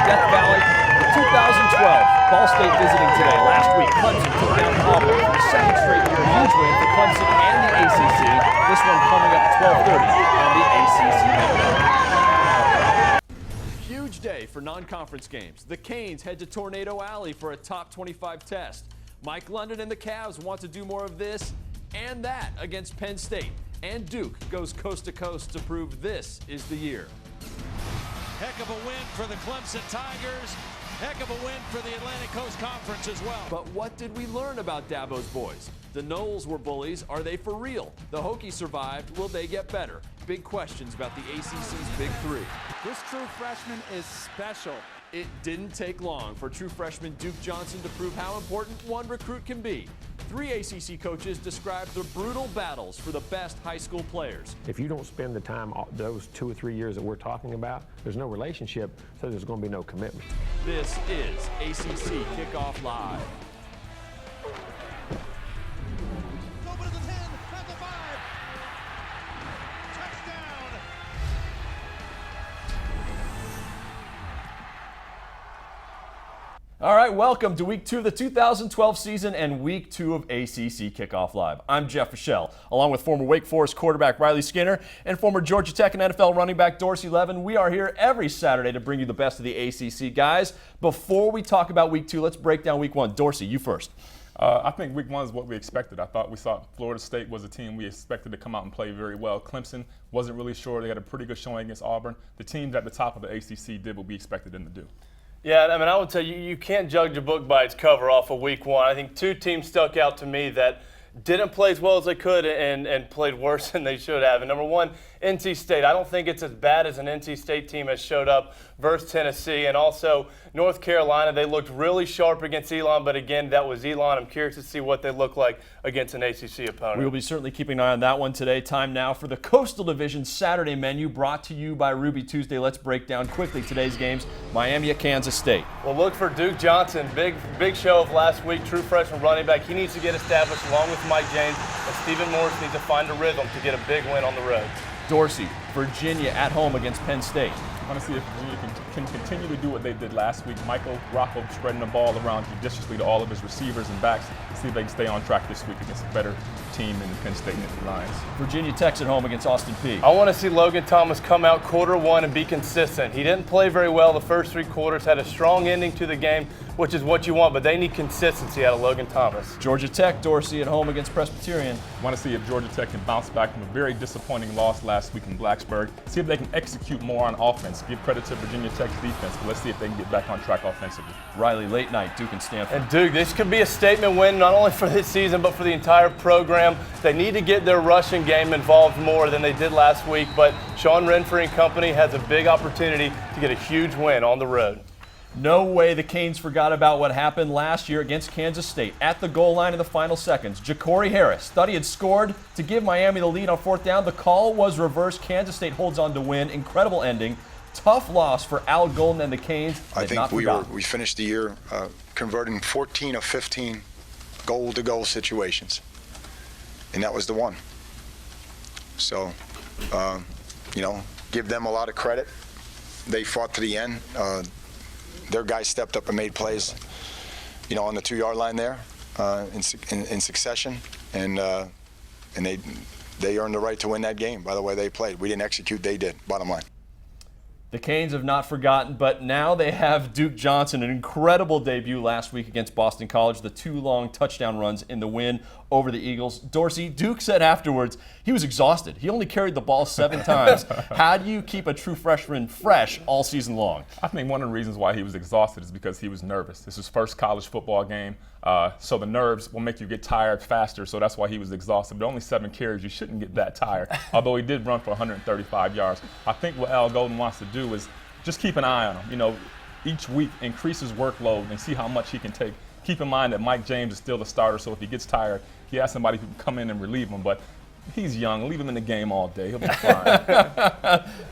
Death Valley for 2012. Ball State visiting today. Last week, Clemson took down Auburn for the second straight year. Huge win for Clemson and the ACC. This one coming up at 12:30 on the ACC network. Huge day for non-conference games. The Canes head to Tornado Alley for a top 25 test. Mike London and the Cavs want to do more of this and that against Penn State. And Duke goes coast to coast to prove this is the year. Heck of a win for the Clemson Tigers. Heck of a win for the Atlantic Coast Conference as well. But what did we learn about Dabo's boys? The Noles were bullies. Are they for real? The Hokies survived. Will they get better? Big questions about the ACC's Big Three. This true freshman is special. It didn't take long for true freshman Duke Johnson to prove how important one recruit can be. 3 ACC coaches described the brutal battles for the best high school players. If you don't spend the time, those 2 or 3 years that we're talking about, there's no relationship, so there's going to be no commitment. This is ACC Kickoff Live. Over to the 10, at the 5. Touchdown. All right, welcome to week 2 of the 2012 season and week 2 of ACC Kickoff Live. I'm Jeff Fischel, along with former Wake Forest quarterback Riley Skinner and former Georgia Tech and NFL running back Dorsey Levens. We are here every Saturday to bring you the best of the ACC. Guys, before we talk about week 2, let's break down week 1. Dorsey, you first. I think week 1 is what we expected. I thought we saw Florida State was a team we expected to come out and play very well. Clemson wasn't really sure. They had a pretty good showing against Auburn. The teams at the top of the ACC did what we expected them to do. Yeah, I mean, I would tell you, you can't judge a book by its cover off of week 1. I think 2 teams stuck out to me that didn't play as well as they could and played worse than they should have. And number 1, NC State. I don't think it's as bad as an NC State team has showed up versus Tennessee. And also North Carolina, they looked really sharp against Elon, but again, that was Elon. I'm curious to see what they look like against an ACC opponent. We will be certainly keeping an eye on that one today. Time now for the Coastal Division Saturday menu brought to you by Ruby Tuesday. Let's break down quickly today's games. Miami at Kansas State. Well, look for Duke Johnson. Big show of last week. True freshman running back. He needs to get established along with Mike James. And Stephen Morris needs to find a rhythm to get a big win on the road. Dorsey, Virginia at home against Penn State. I want to see if Virginia can continue to do what they did last week. Michael Rocco spreading the ball around judiciously to all of his receivers and backs. See if they can stay on track this week against a better team than Penn State and the Lions. Virginia Tech's at home against Austin Peay. I want to see Logan Thomas come out quarter 1 and be consistent. He didn't play very well the first 3 quarters, had a strong ending to the game, which is what you want, but they need consistency out of Logan Thomas. Georgia Tech, Dorsey at home against Presbyterian. I want to see if Georgia Tech can bounce back from a very disappointing loss last week in Blacksburg. See if they can execute more on offense. Give credit to Virginia Tech's defense, but let's see if they can get back on track offensively. Riley, late night, Duke and Stanford. And Duke, this could be a statement win not only for this season but for the entire program. They need to get their rushing game involved more than they did last week, but Sean Renfrey and company has a big opportunity to get a huge win on the road. No way the Canes forgot about what happened last year against Kansas State. At the goal line in the final seconds, Ja'Cory Harris thought he had scored to give Miami the lead on 4th down. The call was reversed. Kansas State holds on to win. Incredible ending. Tough loss for Al Golden and the Canes. I think we finished the year converting 14 of 15 goal-to-goal situations, and that was the one. So, give them a lot of credit. They fought to the end. Their guys stepped up and made plays, on the 2-yard line there in succession, and they earned the right to win that game by the way they played. We didn't execute, they did, bottom line. The Canes have not forgotten, but now they have Duke Johnson, an incredible debut last week against Boston College, the 2 long touchdown runs in the win over the Eagles. Dorsey, Duke said afterwards he was exhausted. He only carried the ball 7 times. How do you keep a true freshman fresh all season long? I think one of the reasons why he was exhausted is because he was nervous. This was his first college football game, so the nerves will make you get tired faster, so that's why he was exhausted. But only 7 carries, you shouldn't get that tired, although he did run for 135 yards. I think what Al Golden wants to do is just keep an eye on him. Each week increase his workload and see how much he can take. Keep in mind that Mike James is still the starter, so if he gets tired, he has somebody who can come in and relieve him. But he's young. Leave him in the game all day. He'll be fine.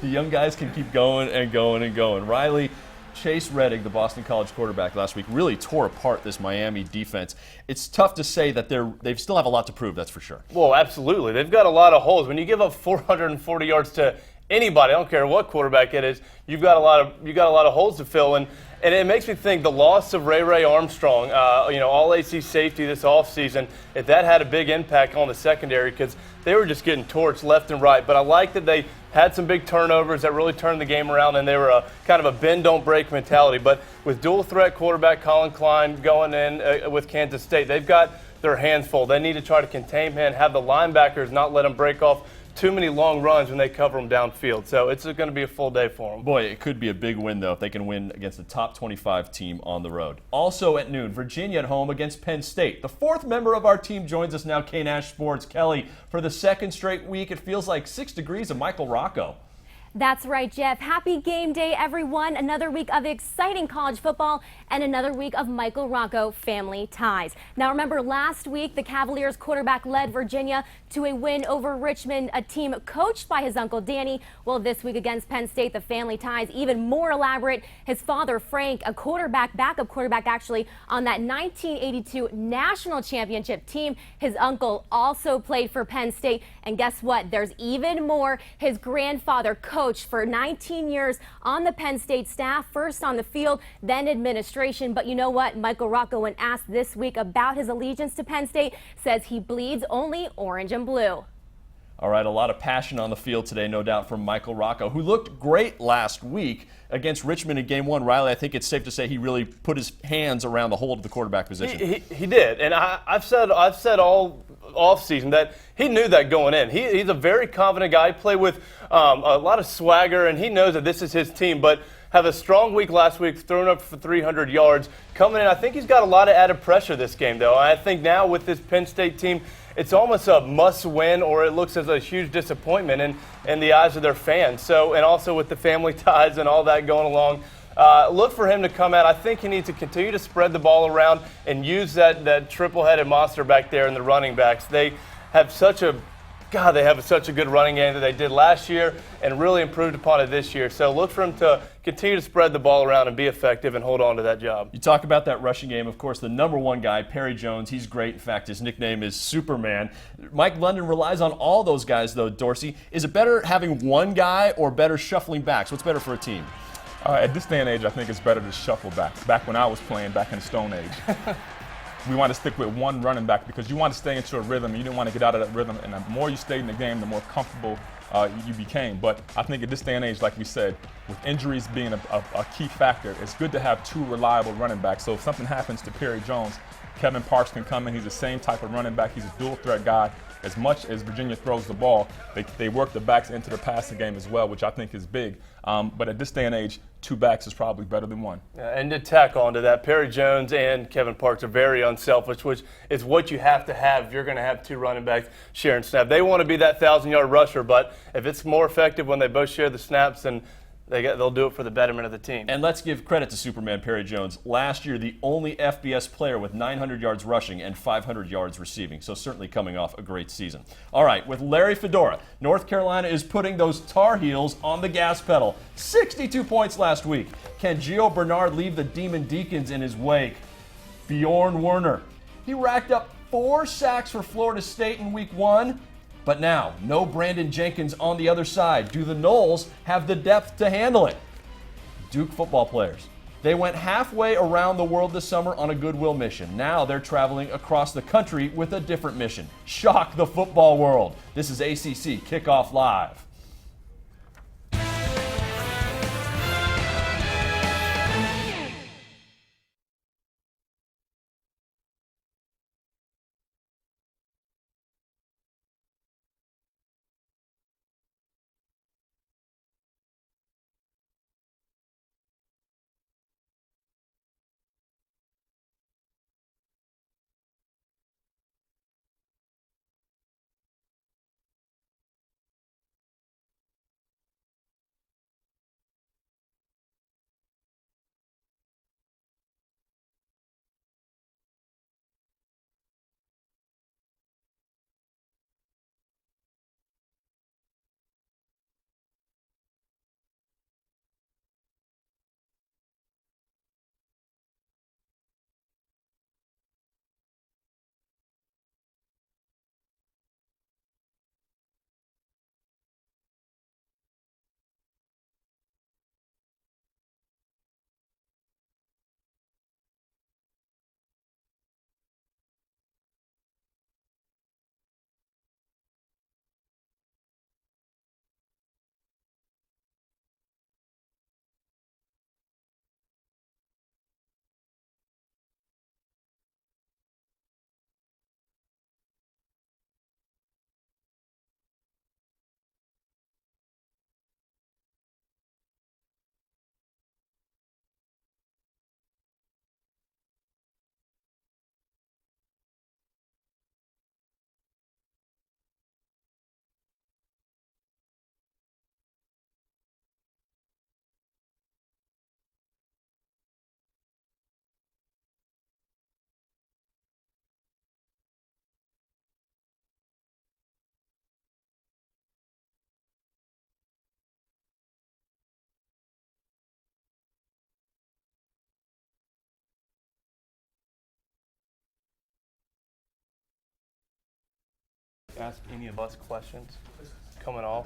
The young guys can keep going and going and going. Riley, Chase Reddick, the Boston College quarterback last week, really tore apart this Miami defense. It's tough to say that they still have a lot to prove, that's for sure. Well, absolutely. They've got a lot of holes. When you give up 440 yards to anybody, I don't care what quarterback it is, you've got a lot of holes to fill. And it makes me think the loss of Ray Armstrong, all ACC safety this offseason, if that had a big impact on the secondary, because they were just getting torched left and right. But I like that they had some big turnovers that really turned the game around, and they were a kind of a bend don't break mentality. But with dual threat quarterback Colin Klein going in with Kansas State, they've got their hands full. They need to try to contain him, have the linebackers not let him break off too many long runs when they cover them downfield. So it's going to be a full day for them. Boy, it could be a big win, though, if they can win against a top 25 team on the road. Also at noon, Virginia at home against Penn State. The fourth member of our team joins us now, K-Nash Sports. Kelly, for the second straight week, it feels like 6 degrees of Michael Rocco. That's right, Jeff. Happy game day, everyone. Another week of exciting college football and another week of Michael Rocco family ties. Now, remember last week, the Cavaliers quarterback led Virginia to a win over Richmond, a team coached by his uncle Danny. Well, this week against Penn State, the family ties even more elaborate. His father, Frank, a backup quarterback actually, on that 1982 national championship team. His uncle also played for Penn State. And guess what? There's even more. His grandfather coached for 19 years on the Penn State staff, first on the field, then administration. But you know what? Michael Rocco, when asked this week about his allegiance to Penn State, says he bleeds only orange and blue. All right, a lot of passion on the field today, no doubt, from Michael Rocco, who looked great last weweek against Richmond in Game 1. Riley, I think it's safe to say he really put his hands around the hold of the quarterback position. He did, and I've said all offseason that he knew that going in. He's a very confident guy. He played with a lot of swagger, and he knows that this is his team. But have a strong week last week, thrown up for 300 yards. Coming in, I think he's got a lot of added pressure this game, though. I think now with this Penn State team, it's almost a must-win, or it looks as a huge disappointment in the eyes of their fans. So, and also with the family ties and all that going along, look for him to come out. I think he needs to continue to spread the ball around and use that triple-headed monster back there in the running backs. They have such a good running game that they did last year and really improved upon it this year. So look for him to continue to spread the ball around and be effective and hold on to that job. You talk about that rushing game. Of course, the number one guy, Perry Jones, he's great. In fact, his nickname is Superman. Mike London relies on all those guys, though, Dorsey. Is it better having one guy or better shuffling backs? What's better for a team? At this day and age, I think it's better to shuffle back. Back when I was playing, back in the Stone Age. We want to stick with one running back because you want to stay into a rhythm and you didn't want to get out of that rhythm. And the more you stayed in the game, the more comfortable you became. But I think at this day and age, like we said, with injuries being a key factor, it's good to have two reliable running backs. So if something happens to Perry Jones, Kevin Parks can come in. He's the same type of running back. He's a dual threat guy. As much as Virginia throws the ball, they work the backs into the passing game as well, which I think is big. But at this day and age, two backs is probably better than one. And to tack on to that, Perry Jones and Kevin Parks are very unselfish, which is what you have to have if you're going to have two running backs sharing snaps. They want to be that 1,000-yard rusher, but if it's more effective when they both share the snaps, then they'll do it for the betterment of the team. And let's give credit to Superman Perry Jones. Last year, the only FBS player with 900 yards rushing and 500 yards receiving. So certainly coming off a great season. All right, with Larry Fedora, North Carolina is putting those Tar Heels on the gas pedal. 62 points last week. Can Gio Bernard leave the Demon Deacons in his wake? Bjorn Werner. He racked up 4 sacks for Florida State in week 1. But now, no Brandon Jenkins on the other side. Do the Noles have the depth to handle it? Duke football players. They went halfway around the world this summer on a goodwill mission. Now they're traveling across the country with a different mission. Shock the football world. This is ACC Kickoff Live. ask any of us questions coming off?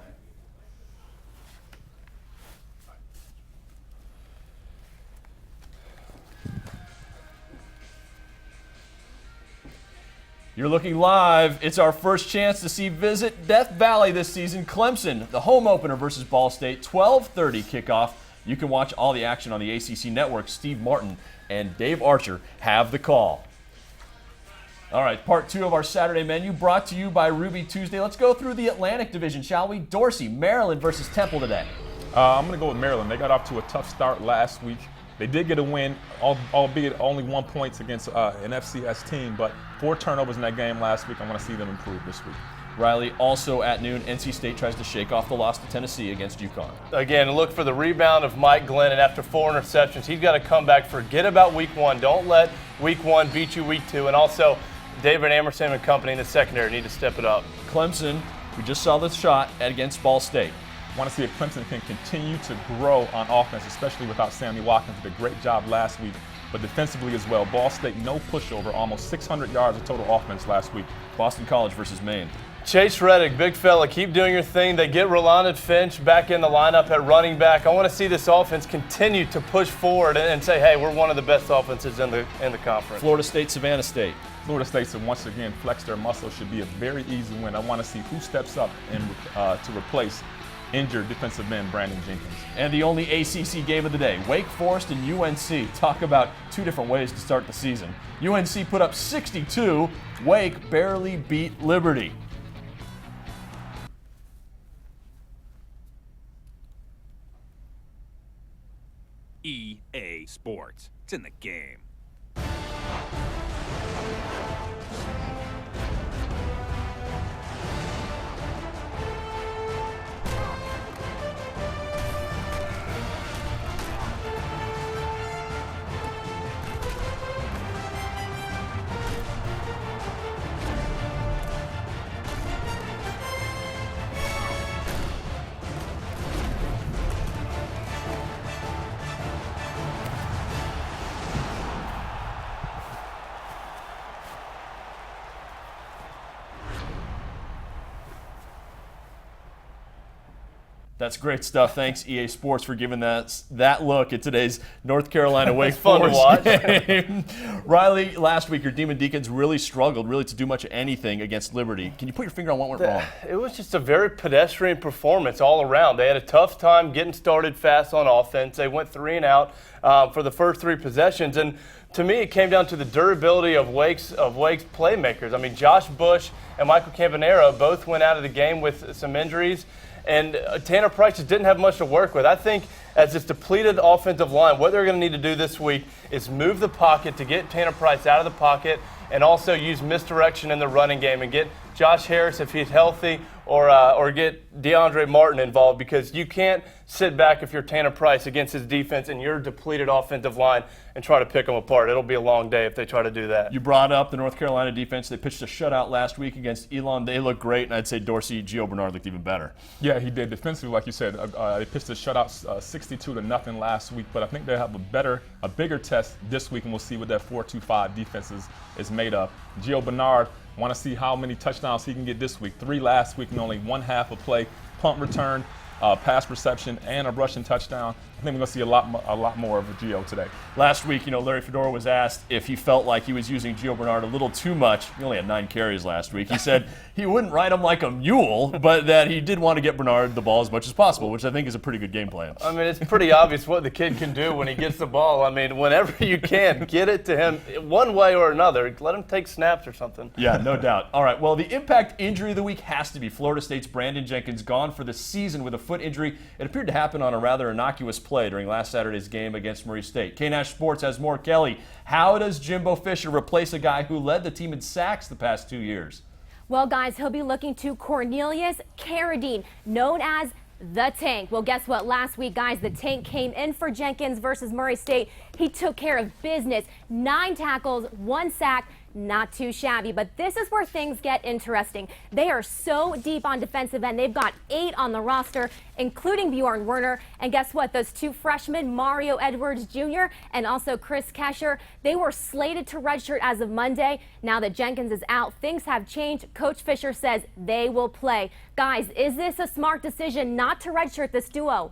You're looking live. It's our first chance to see Visit Death Valley this season. Clemson, the home opener versus Ball State, 12:30 kickoff. You can watch all the action on the ACC network. Steve Martin and Dave Archer have the call. All right, part 2 of our Saturday menu brought to you by Ruby Tuesday. Let's go through the Atlantic Division, shall we? Dorsey, Maryland versus Temple today. I'm going to go with Maryland. They got off to a tough start last week. They did get a win, albeit only 1 point against an FCS team, but 4 turnovers in that game last week. I want to see them improve this week. Riley, also at noon, NC State tries to shake off the loss to Tennessee against UConn. Again, look for the rebound of Mike Glennon after 4 interceptions. He's got to come back. Forget about week 1. Don't let week 1 beat you week 2. And also, David Amerson and company in the secondary need to step it up. Clemson, we just saw the shot against Ball State. I want to see if Clemson can continue to grow on offense, especially without Sammy Watkins. Did a great job last week, but defensively as well. Ball State, no pushover, almost 600 yards of total offense last week. Boston College versus Maine. Chase Reddick, big fella, keep doing your thing. They get Rolanda Finch back in the lineup at running back. I want to see this offense continue to push forward and say, hey, we're one of the best offenses in the conference. Florida State, Savannah State. Florida State, so once again, flex their muscle. Should be a very easy win. I want to see who steps up and to replace injured defensive end Brandon Jenkins. And the only ACC game of the day, Wake Forest and UNC. Talk about 2 different ways to start the season. UNC put up 62. Wake barely beat Liberty. EA Sports. It's in the game. That's great stuff. Thanks, EA Sports, for giving that look at today's North Carolina Wake Forest game. Riley, last week your Demon Deacons really struggled to do much of anything against Liberty. Can you put your finger on what went wrong? It was just a very pedestrian performance all around. They had a tough time getting started fast on offense. They went 3 and out for the first 3 possessions. And to me, it came down to the durability of Wake's playmakers. I mean, Josh Bush and Michael Campanera both went out of the game with some injuries. And Tanner Price just didn't have much to work with. I think as this depleted offensive line, what they're going to need to do this week is move the pocket to get Tanner Price out of the pocket and also use misdirection in the running game and get Josh Harris, if he's healthy, or get DeAndre Martin involved, because you can't sit back if you're Tanner Price against his defense and your depleted offensive line and try to pick them apart. It'll be a long day if they try to do that. You brought up the North Carolina defense. They pitched a shutout last week against Elon. They looked great, and I'd say Dorsey, Gio Bernard looked even better. Yeah, he did. Defensively, like you said, they pitched a shutout 62-0 last week, but I think they have a bigger test this week, and we'll see what that 4-2-5 defense is made of. Gio Bernard, want to see how many touchdowns he can get this week. 3 last week and only 1/2 a play. Punt return, pass reception, and a rushing touchdown. I think we're going to see a lot more of Gio today. Last week, Larry Fedora was asked if he felt like he was using Gio Bernard a little too much. He only had 9 carries last week. He said he wouldn't ride him like a mule, but that he did want to get Bernard the ball as much as possible, which I think is a pretty good game plan. I mean, it's pretty obvious what the kid can do when he gets the ball. I mean, whenever you can, get it to him one way or another. Let him take snaps or something. Yeah, no doubt. All right, well, the impact injury of the week has to be Florida State's Brandon Jenkins, gone for the season with a foot injury. It appeared to happen on a rather innocuous play during last Saturday's game against Murray State. K-Nash Sports has more. Kelly, how does Jimbo Fisher replace a guy who led the team in sacks the past 2 years? Well, guys, he'll be looking to Cornelius Carradine, known as the Tank. Well, guess what? Last week, guys, the Tank came in for Jenkins versus Murray State. He took care of business. 9 tackles, 1 sack, Not too shabby, but this is where things get interesting. They are so deep on defensive end. They've got 8 on the roster, including Bjorn Werner. And guess what? Those 2 freshmen, Mario Edwards Jr. and also Chris Kesher, they were slated to redshirt as of Monday. Now that Jenkins is out, things have changed. Coach Fisher says they will play. Guys, is this a smart decision not to redshirt this duo?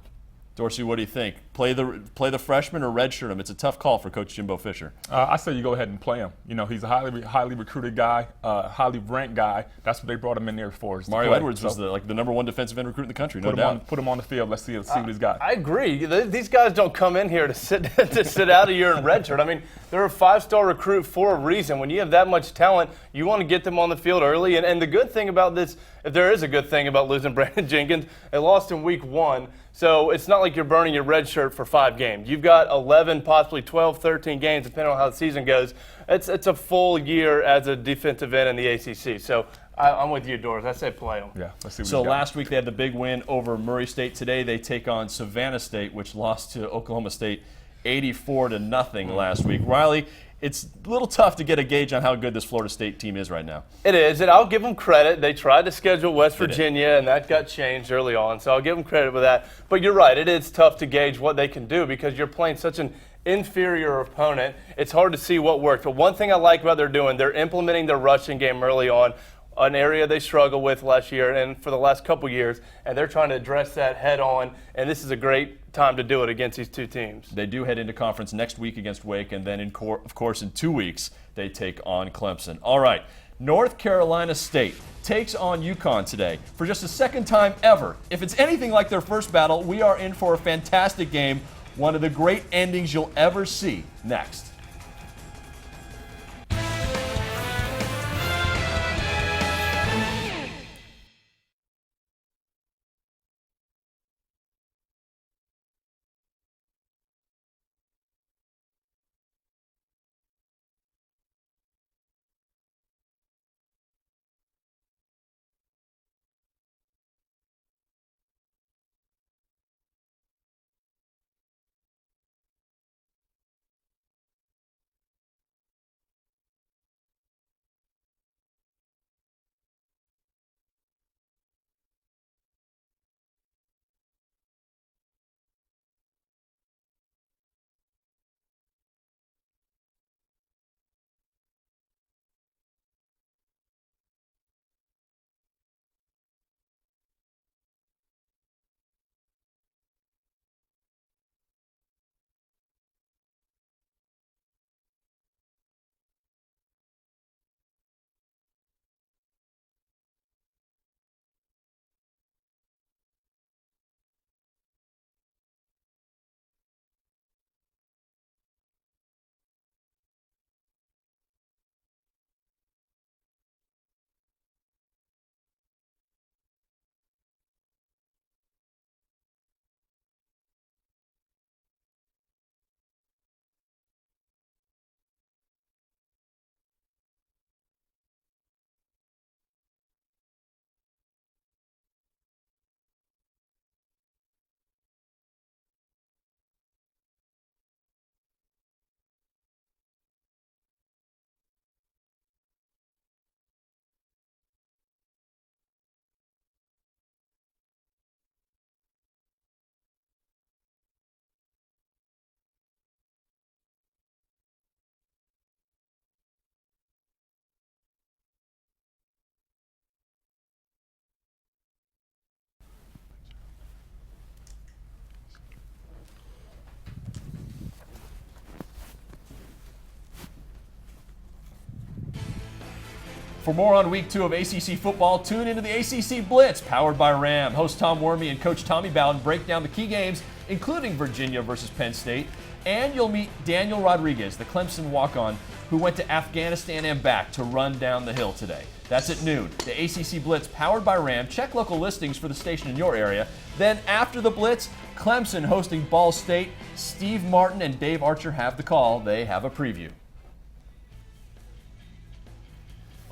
Dorsey, what do you think? Play the freshman or redshirt him? It's a tough call for Coach Jimbo Fisher. I say you go ahead and play him. You know, he's a highly recruited guy, highly ranked guy. That's what they brought him in there for. Mario Edwards was the number 1 defensive end recruit in the country, no doubt. Put him on the field. Let's see what he's got. I agree. These guys don't come in here to sit out a year in redshirt. I mean, they're a 5-star recruit for a reason. When you have that much talent, you want to get them on the field early. And the good thing about this, if there is a good thing about losing Brandon Jenkins, they lost in week 1. So it's not like you're burning your red shirt for 5 games. You've got 11, possibly 12, 13 games, depending on how the season goes. It's a full year as a defensive end in the ACC. So I'm with you, Doris. I say play them. Yeah, let's see what So last week they had the big win over Murray State. Today they take on Savannah State, which lost to Oklahoma State 84-0 last week. Riley, it's a little tough to get a gauge on how good this Florida State team is right now. It is, and I'll give them credit. They tried to schedule West Virginia, and that got changed early on, so I'll give them credit with that. But you're right, it is tough to gauge what they can do because you're playing such an inferior opponent. It's hard to see what worked. But one thing I like about they're implementing their rushing game early on, an area they struggled with last year and for the last couple years, and they're trying to address that head on, and this is a great time to do it against these 2 teams. They do head into conference next week against Wake, and then, of course, in 2 weeks, they take on Clemson. All right, North Carolina State takes on UConn today for just the 2nd time ever. If it's anything like their first battle, we are in for a fantastic game, one of the great endings you'll ever see. Next. For more on Week 2 of ACC football, tune into the ACC Blitz, powered by Ram. Host Tom Wormy and Coach Tommy Bowden break down the key games, including Virginia versus Penn State. And you'll meet Daniel Rodriguez, the Clemson walk-on, who went to Afghanistan and back to run down the hill today. That's at noon. The ACC Blitz, powered by Ram. Check local listings for the station in your area. Then after the Blitz, Clemson hosting Ball State. Steve Martin and Dave Archer have the call. They have a preview.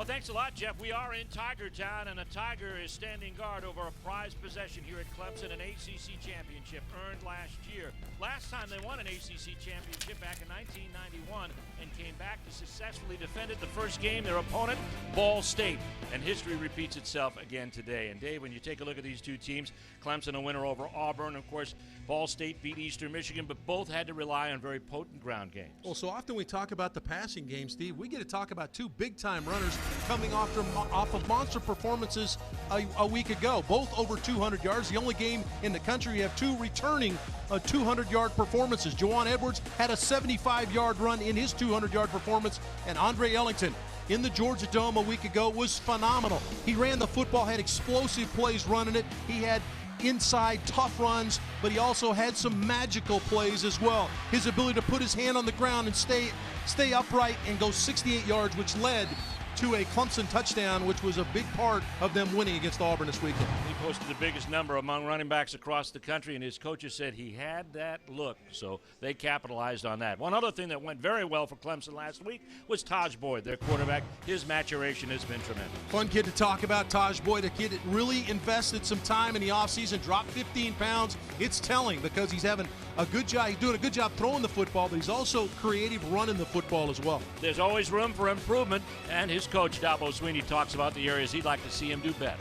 thanks a lot, Jeff. We are in Tiger Town, and a Tiger is standing guard over a prized possession here at Clemson, an ACC championship earned last year. Last time they won an ACC championship back in 1991 and came back to successfully defend it the first game, their opponent, Ball State. And history repeats itself again today. And Dave, when you take a look at these two teams, Clemson a winner over Auburn, of course, Ball State beat Eastern Michigan, but both had to rely on very potent ground games. Well, so often we talk about the passing game, Steve. We get to talk about two big-time runners coming off of monster performances a week ago, both over 200 yards. The only game in the country you have two returning 200-yard performances. Juwan Edwards had a 75-yard run in his 200-yard performance, and Andre Ellington in the Georgia Dome a week ago was phenomenal. He ran the football, had explosive plays running it. He had inside tough runs, but he also had some magical plays as well. His ability to put his hand on the ground and stay upright and go 68 yards, which led to a Clemson touchdown, which was a big part of them winning against Auburn this weekend. He posted the biggest number among running backs across the country, and his coaches said he had that look, so they capitalized on that. One other thing that went very well for Clemson last week was Tajh Boyd, their quarterback. His maturation has been tremendous. Fun kid to talk about, Tajh Boyd, a kid that really invested some time in the offseason, dropped 15 pounds. It's telling because he's having a good job. He's doing a good job throwing the football, but he's also creative running the football as well. There's always room for improvement, and his coach, Dabo Sweeney, talks about the areas he'd like to see him do better.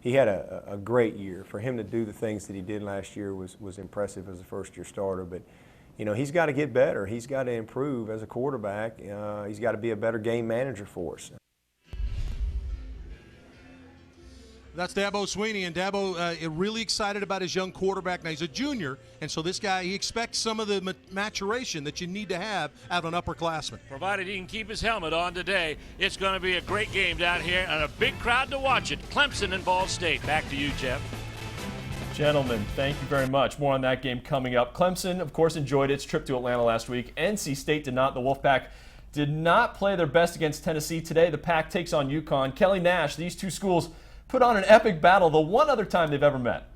He had a great year. For him to do the things that he did last year was impressive as a first-year starter. But, you know, he's got to get better. He's got to improve as a quarterback. He's got to be a better game manager for us. That's Dabo Sweeney, and Dabo really excited about his young quarterback. Now, he's a junior, and so this guy, he expects some of the maturation that you need to have out of an upperclassman. Provided he can keep his helmet on today, it's going to be a great game down here and a big crowd to watch it. Clemson and Ball State. Back to you, Jeff. Gentlemen, thank you very much. More on that game coming up. Clemson, of course, enjoyed its trip to Atlanta last week. NC State did not. The Wolfpack did not play their best against Tennessee. Today, the Pack takes on UConn. Kelly Nash, these two schools put on an epic battle the one other time they've ever met.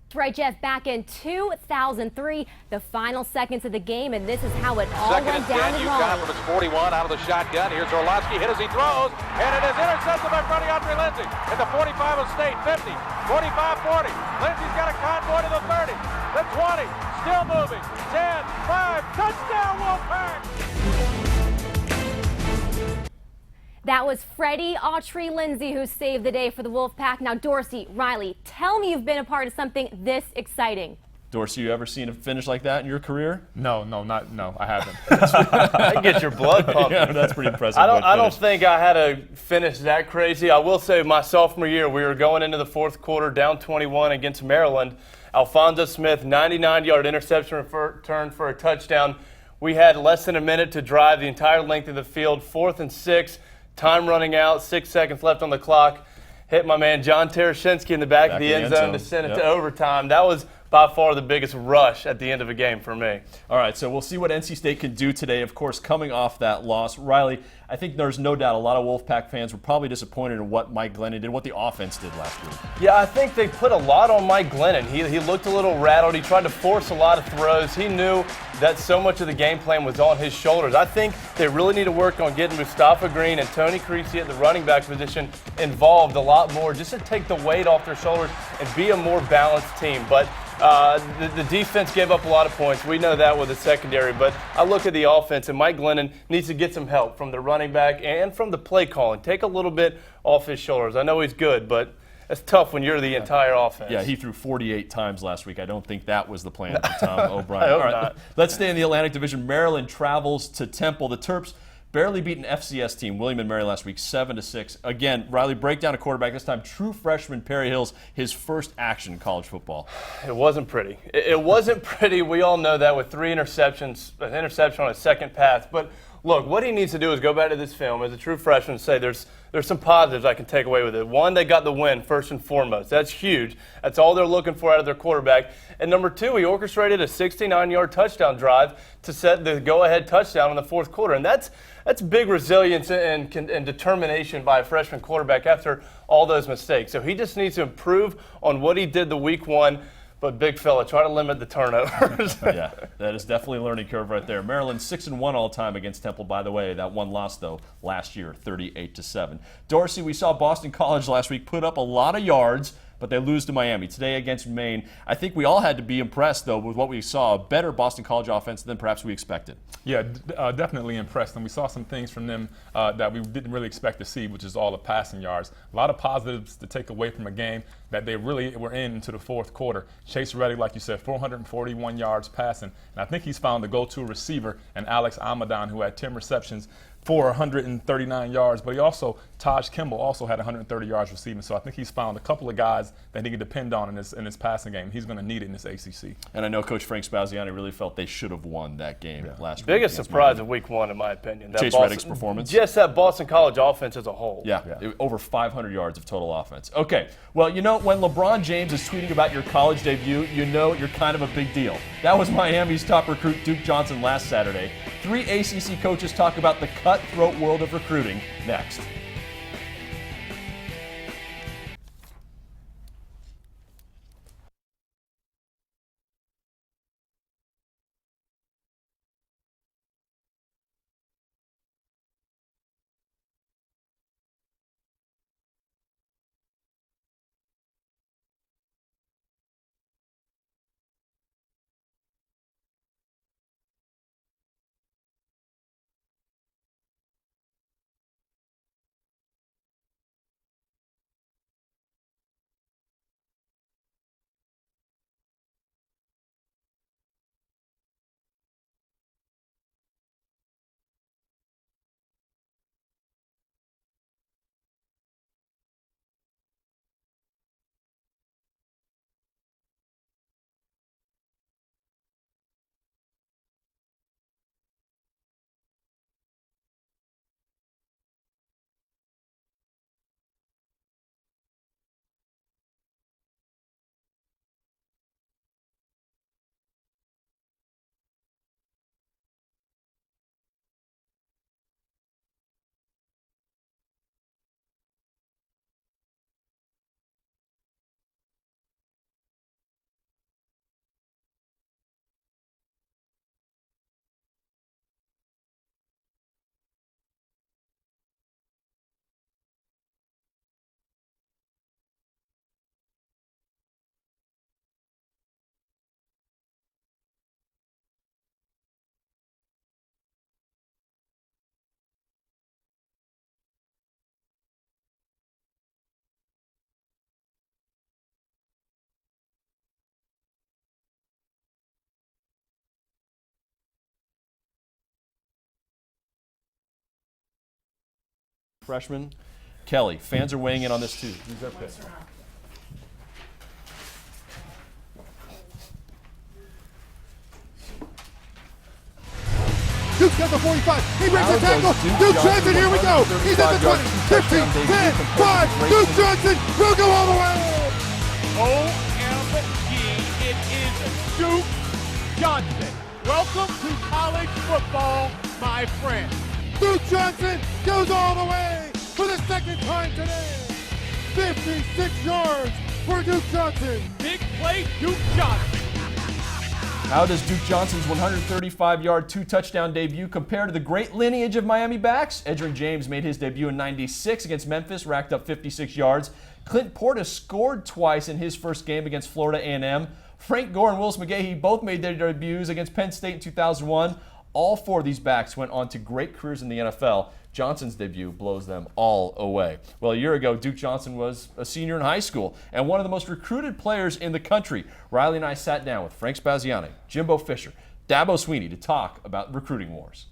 That's right, Jeff. Back in 2003, the final seconds of the game, and this is how it all went down the road. UConn from its 41 out of the shotgun. Here's Orlovsky, hit as he throws, and it is intercepted by Freddie Andre Lindsey at the 45 of State, 50, 45-40. Lindsey's got a convoy to the 30, the 20, still moving, 10, 5, touchdown Wolfpack! That was Freddie Autry Lindsey who saved the day for the Wolfpack. Now, Dorsey, Riley, tell me you've been a part of something this exciting. Dorsey, you ever seen a finish like that in your career? No, I haven't. That gets your blood pumping. Yeah, that's pretty impressive. I don't think I had a finish that crazy. I will say my sophomore year, we were going into the fourth quarter down 21 against Maryland. Alfonso Smith, 99-yard interception return for a touchdown. We had less than a minute to drive the entire length of the field, 4th and 6. Time running out, 6 seconds left on the clock. Hit my man John Tereshinski in the back of the end zone to send it to overtime. That was by far the biggest rush at the end of a game for me. All right, so we'll see what NC State can do today, of course, coming off that loss. Riley, I think there's no doubt a lot of Wolfpack fans were probably disappointed in what Mike Glennon did, what the offense did last week. Yeah, I think they put a lot on Mike Glennon. He looked a little rattled. He tried to force a lot of throws. He knew that so much of the game plan was on his shoulders. I think they really need to work on getting Mustafa Green and Tony Creasy at the running back position involved a lot more, just to take the weight off their shoulders and be a more balanced team. But the defense gave up a lot of points. We know that with the secondary. But I look at the offense, and Mike Glennon needs to get some help from the running back and from the play calling. Take a little bit off his shoulders. I know he's good, but it's tough when you're the entire offense. Yeah, he threw 48 times last week. I don't think that was the plan for Tom O'Brien. I hope All right, not. Let's stay in the Atlantic Division. Maryland travels to Temple. The Terps barely beat an FCS team, William and Mary, last week, 7-6. Again, Riley, break down a quarterback. This time, true freshman Perry Hills, his first action in college football. It wasn't pretty. It wasn't pretty. We all know that with 3 interceptions, an interception on a second pass. But look, what he needs to do is go back to this film as a true freshman and say there's some positives I can take away with it. One, they got the win first and foremost. That's huge. That's all they're looking for out of their quarterback. And number 2, he orchestrated a 69-yard touchdown drive to set the go-ahead touchdown in the fourth quarter. And that's big resilience and determination by a freshman quarterback after all those mistakes. So he just needs to improve on what he did the week 1. But big fella, try to limit the turnovers. Yeah, that is definitely a learning curve right there. Maryland 6-1 all time against Temple, by the way. That one loss, though, last year, 38-7. Dorsey, we saw Boston College last week put up a lot of yards, but they lose to Miami. Today against Maine, I think we all had to be impressed, though, with what we saw. A better Boston College offense than perhaps we expected. Yeah, definitely impressed. And we saw some things from them that we didn't really expect to see, which is all the passing yards. A lot of positives to take away from a game that they really were into the fourth quarter. Chase Reddick, like you said, 441 yards passing. And I think he's found the go-to receiver, and Alex Amadon, who had 10 receptions for 139 yards, but Taj Kimball also had 130 yards receiving. So I think he's found a couple of guys that he can depend on in this passing game. He's going to need it in this ACC. And I know Coach Frank Spaziani really felt they should have won that game last week. Biggest surprise of week 1, in my opinion. Chase Reddick's performance. Just that Boston College offense as a whole. Yeah, over 500 yards of total offense. Okay, well, you know, when LeBron James is tweeting about your college debut, you know you're kind of a big deal. That was Miami's top recruit, Duke Johnson, last Saturday. 3 ACC coaches talk about the cutthroat world of recruiting next. Freshman Kelly. Fans are weighing in on this too. Who's our pick? Duke's got the 45. He breaks the tackle. Duke Johnson, here we go. He's at the 20, 15, 10, 5. Duke Johnson will go all the way. OMG, it is Duke Johnson. Welcome to college football, my friend. Duke Johnson goes all the way for the second time today. 56 yards for Duke Johnson. Big play, Duke Johnson. How does Duke Johnson's 135-yard, 2-touchdown debut compare to the great lineage of Miami backs? Edgerrin James made his debut in '96 against Memphis, racked up 56 yards. Clint Portis scored twice in his first game against Florida A&M. Frank Gore and Willis McGahee both made their debuts against Penn State in 2001. All 4 of these backs went on to great careers in the NFL. Johnson's debut blows them all away. Well, a year ago, Duke Johnson was a senior in high school and one of the most recruited players in the country. Riley and I sat down with Frank Spaziani, Jimbo Fisher, Dabo Sweeney to talk about recruiting wars.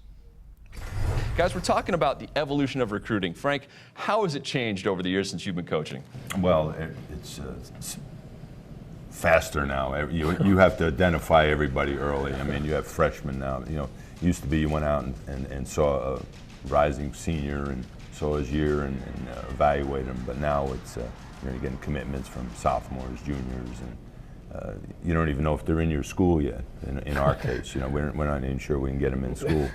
Guys, we're talking about the evolution of recruiting. Frank, how has it changed over the years since you've been coaching? Well, it's faster now. You have to identify everybody early. I mean, you have freshmen now. You know, used to be you went out and saw a rising senior and saw his year and evaluate him. But now it's you're getting commitments from sophomores, juniors, and you don't even know if they're in your school yet. In our case, you know, we're not even sure we can get them in school,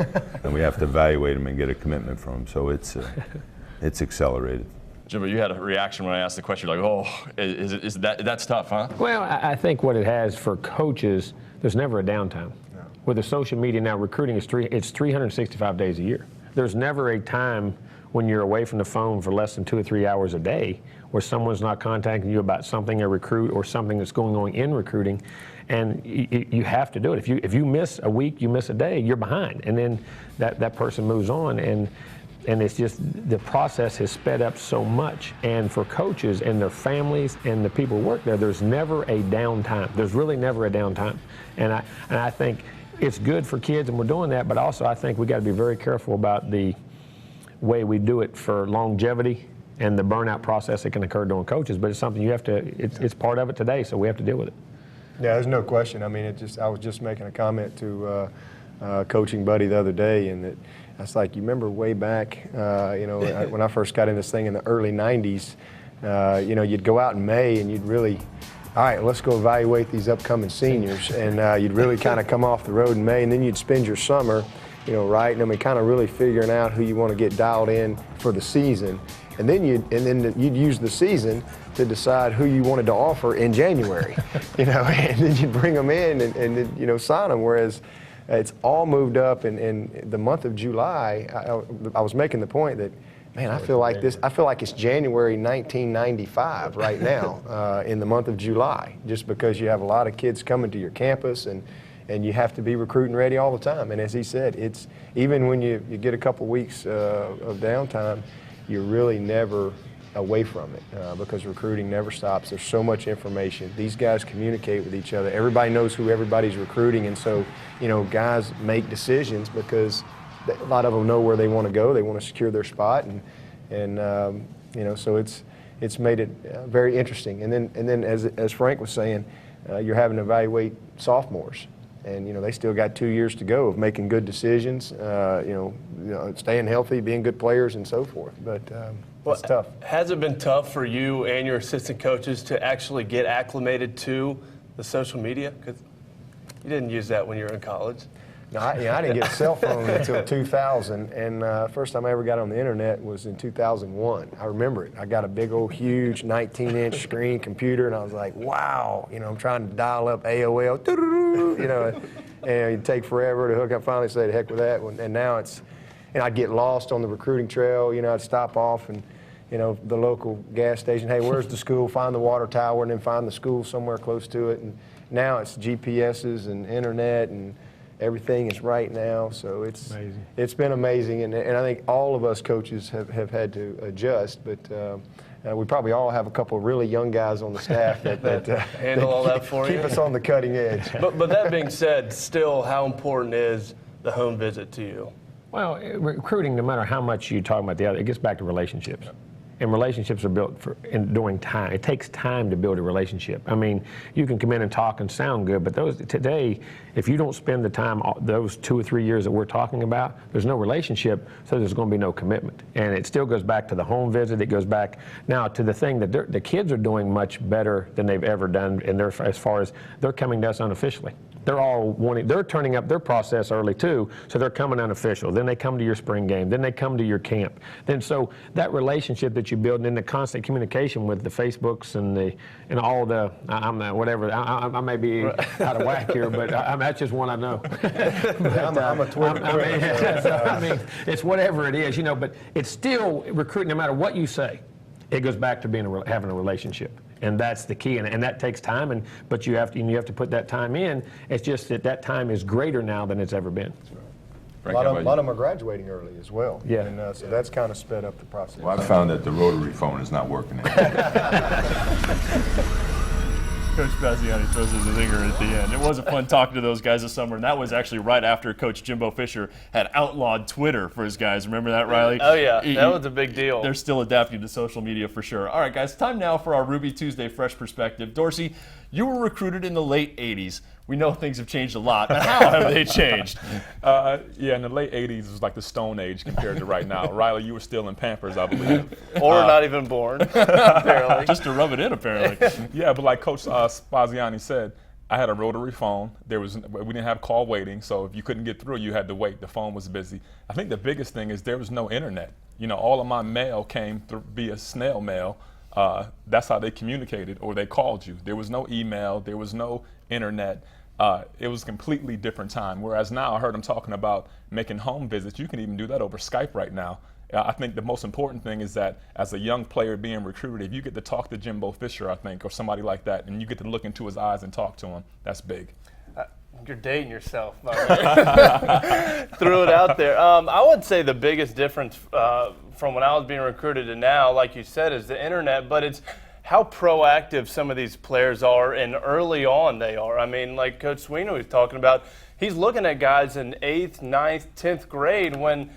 and we have to evaluate them and get a commitment from them. So it's accelerated. Jimbo, you had a reaction when I asked the question. You're like, oh, is that's tough, huh? Well, I think what it has for coaches, there's never a downtime. No. With the social media now, recruiting is it's 365 days a year. There's never a time when you're away from the phone for less than 2 or 3 hours a day where someone's not contacting you about something, a recruit, or something that's going on in recruiting. And you have to do it. If you miss a week, you miss a day, you're behind. And then that person moves on. And it's just the process has sped up so much. And for coaches and their families and the people who work there, there's never a downtime. There's really never a downtime. And I think it's good for kids, and we're doing that, but also I think we got to be very careful about the way we do it for longevity and the burnout process that can occur during coaches. But it's something you have to, it's part of it today, so we have to deal with it. Yeah, there's no question. I mean, I was just making a comment to a coaching buddy the other day, and that's like, you remember way back, when I first got in this thing in the early 90s, you'd go out in May and you'd really, all right, let's go evaluate these upcoming seniors. And you'd really kind of come off the road in May, and then you'd spend your summer, right, and then we kind of really figuring out who you want to get dialed in for the season. And then you'd use the season to decide who you wanted to offer in January, and then you'd bring them in and sign them. Whereas it's all moved up in the month of July. I was making the point that, man, I feel like it's January 1995 right now in the month of July, just because you have a lot of kids coming to your campus and you have to be recruiting ready all the time. And as he said, it's even when you get a couple weeks of downtime, you're really never away from it because recruiting never stops. There's so much information. These guys communicate with each other. Everybody knows who everybody's recruiting, and so guys make decisions because a lot of them know where they want to go. They want to secure their spot, and so it's made it very interesting. And then as Frank was saying, you're having to evaluate sophomores. And they still got 2 years to go of making good decisions, staying healthy, being good players, and so forth. But it's tough. Has it been tough for you and your assistant coaches to actually get acclimated to the social media? Because you didn't use that when you were in college. No, I didn't get a cell phone until 2000, and first time I ever got on the internet was in 2001. I remember it. I got a big old huge 19-inch screen computer, and I was like, wow, I'm trying to dial up AOL, and it'd take forever to hook up. Finally say the heck with that one, and now I'd get lost on the recruiting trail. I'd stop off and the local gas station. Hey, where's the school? Find the water tower, and then find the school somewhere close to it. And now it's GPSs and internet and everything is right now, so it's been amazing, and I think all of us coaches have had to adjust, but we probably all have a couple of really young guys on the staff that handle all that for you. Keep us on the cutting edge. But that being said, still, how important is the home visit to you? Well, recruiting, no matter how much you talk about the other, it gets back to relationships. And relationships are built during time. It takes time to build a relationship. I mean, you can come in and talk and sound good, but today, if you don't spend the time, those 2 or 3 years that we're talking about, there's no relationship, so there's going to be no commitment. And it still goes back to the home visit. It goes back now to the thing that the kids are doing much better than they've ever done, and as far as they're coming to us unofficially. They're turning up their process early too, so they're coming unofficial. Then they come to your spring game. Then they come to your camp. Then so that relationship that you build, and then the constant communication with the Facebooks and all the I may be out of whack here, but that's just one I know. I'm a Twitter. I mean, it's whatever it is, But it's still recruiting. No matter what you say, it goes back to having a relationship. And that's the key, and that takes time. But you have to put that time in. It's just that time is greater now than it's ever been. A lot of them are graduating early as well. Yeah. And so that's kind of sped up the process. Well, I found that the rotary phone is not working anymore. Coach Spaziani throws us a zinger at the end. It wasn't fun talking to those guys this summer, and that was actually right after Coach Jimbo Fisher had outlawed Twitter for his guys. Remember that, Riley? Oh, yeah. That was a big deal. They're still adapting to social media for sure. All right, guys, time now for our Ruby Tuesday Fresh Perspective. Dorsey, you were recruited in the late 80s. We know things have changed a lot, but how have they changed? In the late 80s, it was like the Stone Age compared to right now. Riley, you were still in Pampers, I believe. Or not even born, apparently. Just to rub it in, apparently. Yeah, but like Coach Spaziani said, I had a rotary phone. We didn't have call waiting, so if you couldn't get through, you had to wait. The phone was busy. I think the biggest thing is there was no internet. You know, all of my mail came via snail mail. That's how they communicated, or they called you. There was no email. There was no internet. It was a completely different time. Whereas now, I heard them talking about making home visits. You can even do that over Skype right now. I think the most important thing is that as a young player being recruited, if you get to talk to Jimbo Fisher, I think, or somebody like that, and you get to look into his eyes and talk to him, that's big. You're dating yourself. Threw it out there. I would say the biggest difference from when I was being recruited to now, like you said, is the internet, but it's how proactive some of these players are and early on they are. I mean, like Coach Sweeney was talking about, he's looking at guys in 8th, 9th, 10th grade when,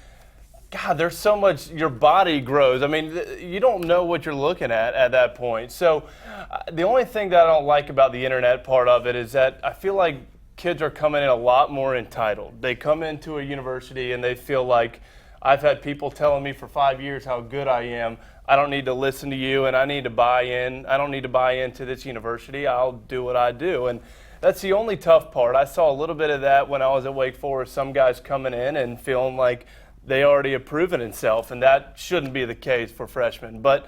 God, there's so much, your body grows. I mean, you don't know what you're looking at that point. So the only thing that I don't like about the internet part of it is that I feel like kids are coming in a lot more entitled. They come into a university and they feel like, I've had people telling me for 5 years how good I am. I don't need to listen to you, and I need to buy in. I don't need to buy into this university. I'll do what I do. And that's the only tough part. I saw a little bit of that when I was at Wake Forest. Some guys coming in and feeling like they already have proven itself, and that shouldn't be the case for freshmen. But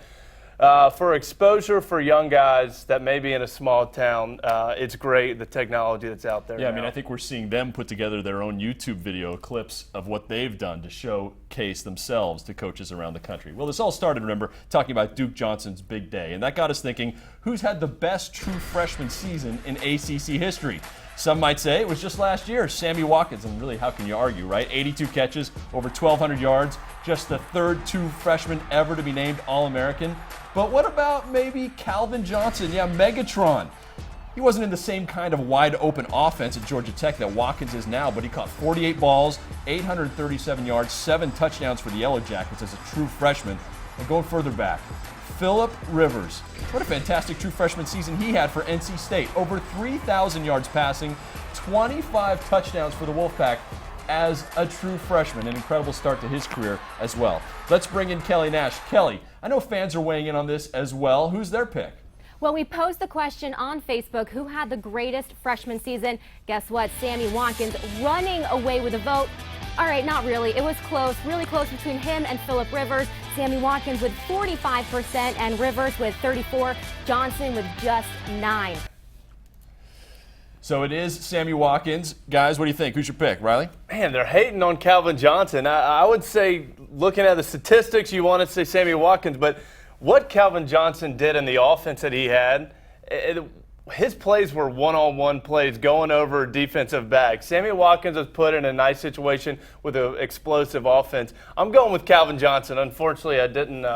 for exposure for young guys that may be in a small town, it's great, the technology that's out there. Yeah, now. I mean, I think we're seeing them put together their own YouTube video clips of what they've done to showcase themselves to coaches around the country. Well, this all started, remember, talking about Duke Johnson's big day, and that got us thinking, who's had the best true freshman season in ACC history? Some might say it was just last year, Sammy Watkins, and really, how can you argue, right? 82 catches, over 1,200 yards, just the third true freshman ever to be named All-American. But what about maybe Calvin Johnson? Yeah, Megatron. He wasn't in the same kind of wide-open offense at Georgia Tech that Watkins is now, but he caught 48 balls, 837 yards, 7 touchdowns for the Yellow Jackets as a true freshman. And going further back, Phillip Rivers. What a fantastic true freshman season he had for NC State. Over 3,000 yards passing, 25 touchdowns for the Wolfpack as a true freshman. An incredible start to his career as well. Let's bring in Kelly Nash. Kelly, I know fans are weighing in on this as well. Who's their pick? Well, we posed the question on Facebook, who had the greatest freshman season? Guess what? Sammy Watkins running away with a vote. All right, not really. It was close, really close between him and Phillip Rivers. Sammy Watkins with 45% and Rivers with 34%. Johnson with just 9%. So it is Sammy Watkins. Guys, what do you think? Who's your pick? Riley? Man, they're hating on Calvin Johnson. I would say, looking at the statistics, you want to say Sammy Watkins, but what Calvin Johnson did in the offense that he had, his plays were one-on-one plays going over defensive backs. Sammy Watkins was put in a nice situation with an explosive offense. I'm going with Calvin Johnson. Unfortunately, I didn't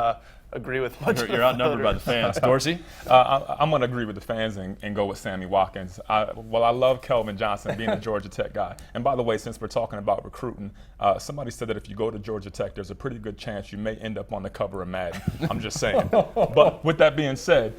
agree with much of the You're outnumbered by the fans. Dorsey? I'm going to agree with the fans and go with Sammy Watkins. I love Kelvin Johnson, being a Georgia Tech guy. And by the way, since we're talking about recruiting, somebody said that if you go to Georgia Tech, there's a pretty good chance you may end up on the cover of Madden. I'm just saying. But with that being said,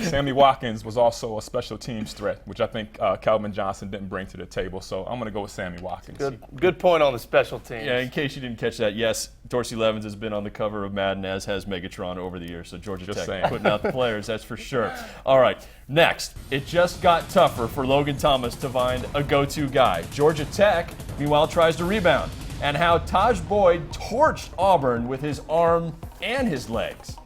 Sammy Watkins was also a special teams threat, which I think Calvin Johnson didn't bring to the table. So I'm going to go with Sammy Watkins. Good point on the special teams. Yeah, in case you didn't catch that, yes, Dorsey Levens has been on the cover of Madden, as has Megatron over the years. So Georgia Tech putting out the players, that's for sure. All right, next, it just got tougher for Logan Thomas to find a go-to guy. Georgia Tech, meanwhile, tries to rebound. And how Tajh Boyd torched Auburn with his arm and his legs.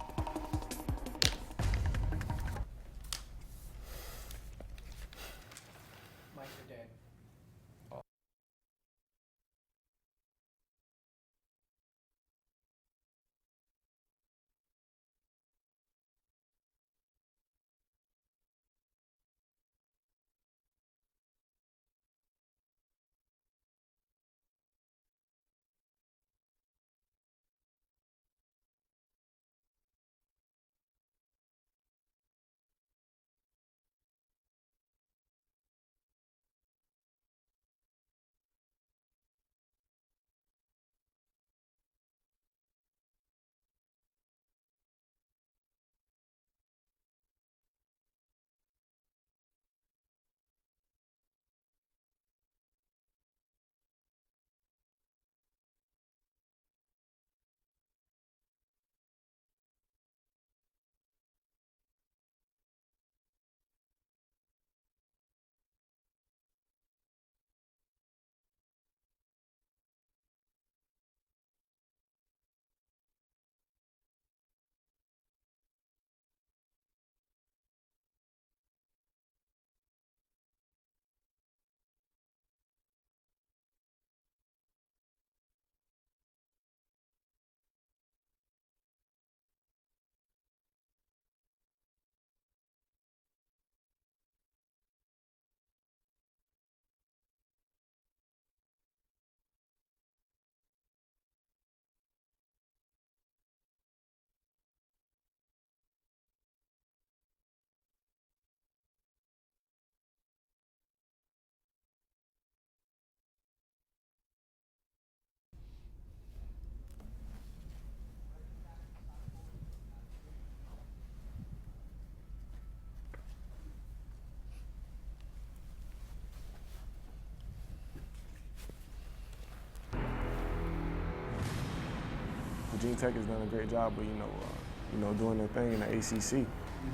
Virginia Tech has done a great job of, doing their thing in the ACC. You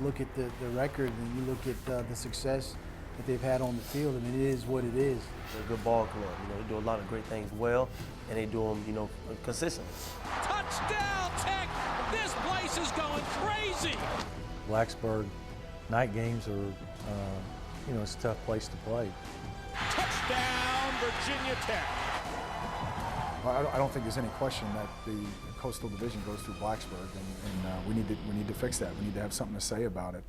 look at the record and you look at the success that they've had on the field, and it is what it is. They're a good ball club. They do a lot of great things well, and they do them, consistently. Touchdown, Tech! This place is going crazy! Blacksburg night games are, it's a tough place to play. Touchdown, Virginia Tech! Well, I don't think there's any question that the Coastal Division goes through Blacksburg, and we need to fix that. We need to have something to say about it.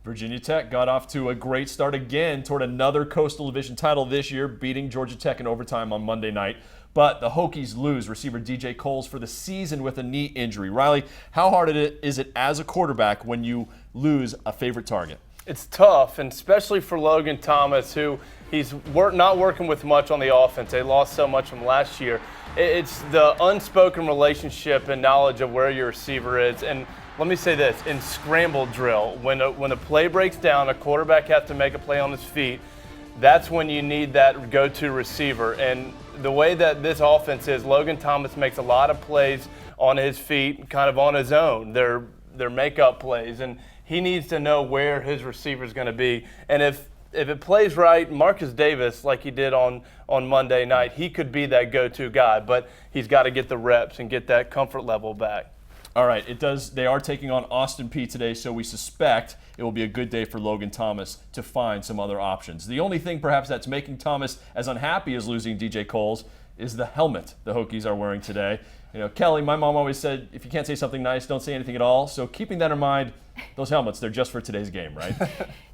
Virginia Tech got off to a great start again toward another Coastal Division title this year, beating Georgia Tech in overtime on Monday night. But the Hokies lose receiver DJ Coles for the season with a knee injury. Riley, how hard is it as a quarterback when you lose a favorite target? It's tough, and especially for Logan Thomas, who he's not working with much on the offense. They lost so much from last year. It's the unspoken relationship and knowledge of where your receiver is. And let me say this, in scramble drill, when a play breaks down, a quarterback has to make a play on his feet, that's when you need that go-to receiver. And the way that this offense is, Logan Thomas makes a lot of plays on his feet, kind of on his own. They're make-up plays, and he needs to know where his receiver is going to be. And if it plays right, Marcus Davis, like he did on Monday night, he could be that go-to guy, but he's got to get the reps and get that comfort level back. All right, they are taking on Austin Peay today, so we suspect it will be a good day for Logan Thomas to find some other options. The only thing perhaps that's making Thomas as unhappy as losing DJ Coles is the helmet the Hokies are wearing today. Kelly, my mom always said, if you can't say something nice, don't say anything at all. So keeping that in mind, those helmets, they're just for today's game, right?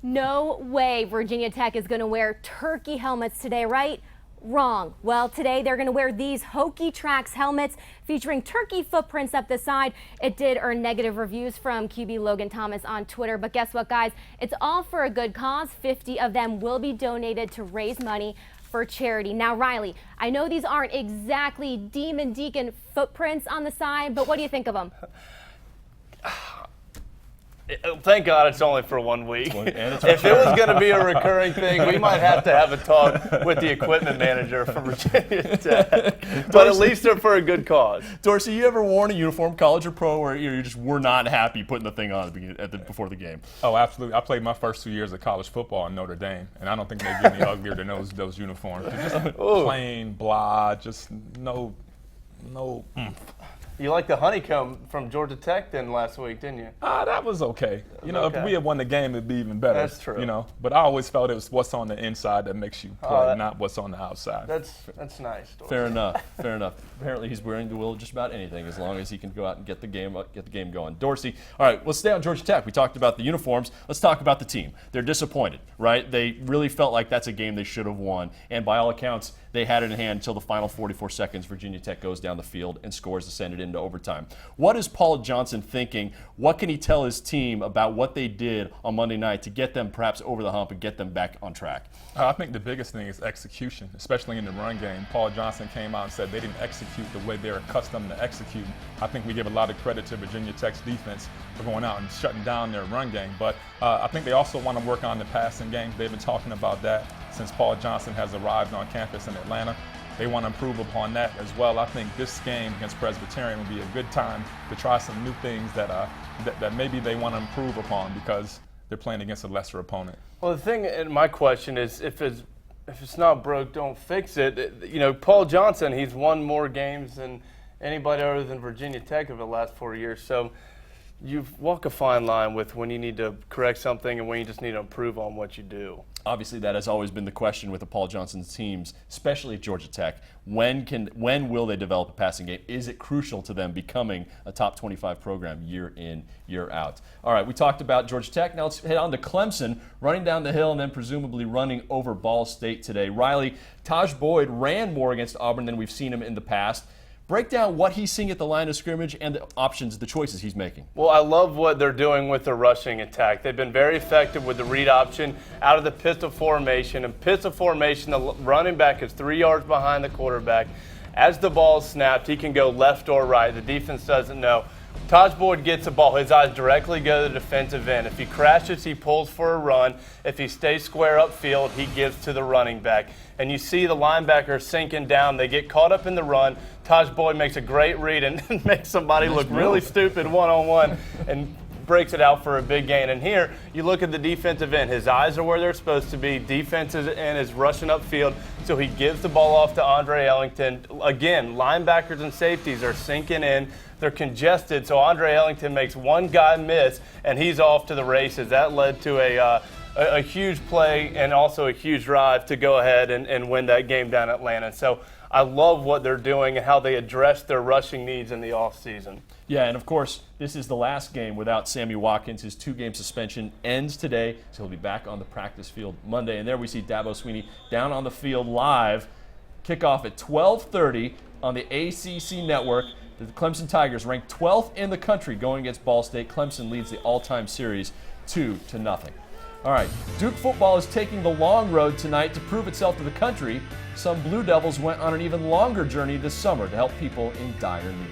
No way Virginia Tech is going to wear turkey helmets today, right? Wrong. Well, today they're going to wear these Hokie Tracks helmets featuring turkey footprints up the side. It did earn negative reviews from QB Logan Thomas on Twitter, but guess what, guys? It's all for a good cause. 50 of them will be donated to raise money for charity. Now, Riley, I know these aren't exactly Demon Deacon footprints on the side, but what do you think of them? Thank God it's only for 1 week. If it was going to be a recurring thing, we might have to have a talk with the equipment manager for Virginia Tech. But at least they're for a good cause. Dorsey, you ever worn a uniform, college or pro, where you just were not happy putting the thing on before the game? Oh, absolutely. I played my first 2 years of college football in Notre Dame, and I don't think they get any uglier than those uniforms. They're just plain, blah, just no. You like the honeycomb from Georgia Tech then last week, didn't you? That was okay. If we had won the game, it'd be even better. That's true. But I always felt it was what's on the inside that makes you play, not what's on the outside. That's nice. Dorsey. Fair enough. Fair enough. Apparently, he's wearing goodwill just about anything as long as he can go out and get the game going. Dorsey, all right, let's stay on Georgia Tech. We talked about the uniforms. Let's talk about the team. They're disappointed, right? They really felt like that's a game they should have won, and by all accounts, they had it in hand until the final 44 seconds. Virginia Tech goes down the field and scores to send it into overtime. What is Paul Johnson thinking? What can he tell his team about what they did on Monday night to get them perhaps over the hump and get them back on track? I think the biggest thing is execution, especially in the run game. Paul Johnson came out and said they didn't execute the way they're accustomed to execute. I think we give a lot of credit to Virginia Tech's defense for going out and shutting down their run game. But I think they also want to work on the passing game. They've been talking about that since Paul Johnson has arrived on campus in Atlanta. They want to improve upon that as well. I think this game against Presbyterian will be a good time to try some new things that maybe they want to improve upon because they're playing against a lesser opponent. Well, the thing, and my question is, if it's not broke, don't fix it. Paul Johnson, he's won more games than anybody other than Virginia Tech over the last 4 years. So you walk a fine line with when you need to correct something and when you just need to improve on what you do. Obviously, that has always been the question with the Paul Johnson teams, especially at Georgia Tech. When will they develop a passing game? Is it crucial to them becoming a top 25 program year in, year out? All right, we talked about Georgia Tech. Now let's head on to Clemson, running down the hill and then presumably running over Ball State today. Riley, Tajh Boyd ran more against Auburn than we've seen him in the past. Break down what he's seeing at the line of scrimmage and the options, the choices he's making. Well, I love what they're doing with the rushing attack. They've been very effective with the read option out of the pistol formation. And pistol formation, the running back is 3 yards behind the quarterback. As the ball is snapped, he can go left or right. The defense doesn't know. Tajh Boyd gets the ball. His eyes directly go to the defensive end. If he crashes, he pulls for a run. If he stays square upfield, he gives to the running back. And you see the linebacker sinking down. They get caught up in the run. Tajh Boyd makes a great read and makes somebody look really stupid one-on-one and breaks it out for a big gain. And here, you look at the defensive end. His eyes are where they're supposed to be. Defensive end is rushing upfield, so he gives the ball off to Andre Ellington. Again, linebackers and safeties are sinking in. They're congested, so Andre Ellington makes one guy miss, and he's off to the races. That led to a huge play and also a huge drive to go ahead and win that game down in Atlanta. So I love what they're doing and how they address their rushing needs in the offseason. Yeah, and of course, this is the last game without Sammy Watkins. His 2-game suspension ends today, so he'll be back on the practice field Monday. And there we see Dabo Swinney down on the field live. Kickoff at 12:30 on the ACC network. The Clemson Tigers, ranked 12th in the country, going against Ball State. Clemson leads the all-time series 2-0. All right, Duke football is taking the long road tonight to prove itself to the country. Some Blue Devils went on an even longer journey this summer to help people in dire need.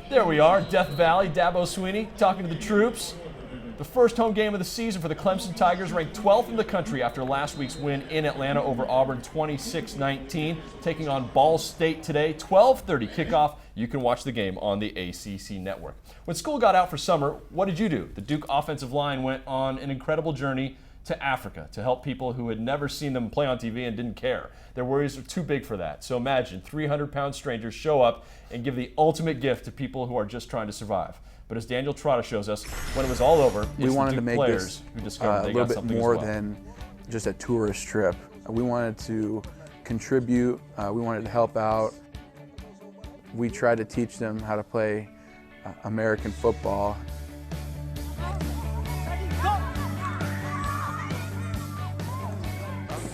There we are, Death Valley, Dabo Swinney talking to the troops. The first home game of the season for the Clemson Tigers, ranked 12th in the country after last week's win in Atlanta over Auburn 26-19. Taking on Ball State today, 12:30 kickoff. You can watch the game on the ACC network. When school got out for summer, what did you do? The Duke offensive line went on an incredible journey to Africa to help people who had never seen them play on TV and didn't care. Their worries are too big for that. So imagine 300-pound strangers show up and give the ultimate gift to people who are just trying to survive. But as Daniel Trotta shows us, when it was all over, we wanted to make this a little bit more than just a tourist trip. We wanted to contribute. We wanted to help out. We tried to teach them how to play American football.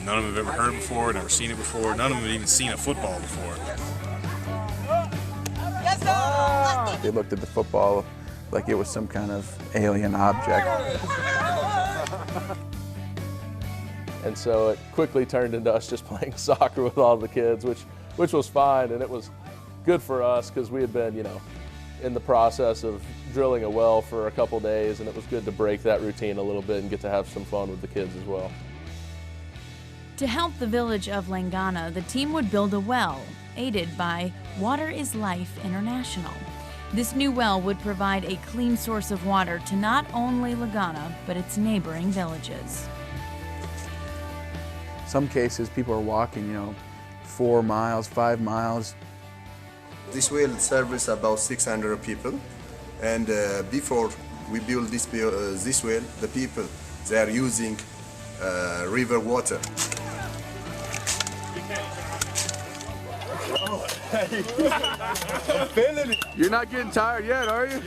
None of them have ever heard before, never seen it before. None of them have even seen a football before. They looked at the football like it was some kind of alien object. And so it quickly turned into us just playing soccer with all the kids, which was fine, and it was good for us because we had been, in the process of drilling a well for a couple days, and it was good to break that routine a little bit and get to have some fun with the kids as well. To help the village of Langana, the team would build a well, aided by Water is Life International. This new well would provide a clean source of water to not only Langana, but its neighboring villages. Some cases, people are walking, 4 miles, 5 miles. This will service about 600 people, and before we build this well, the people, they are using river water. I'm feeling it. You're not getting tired yet, are you?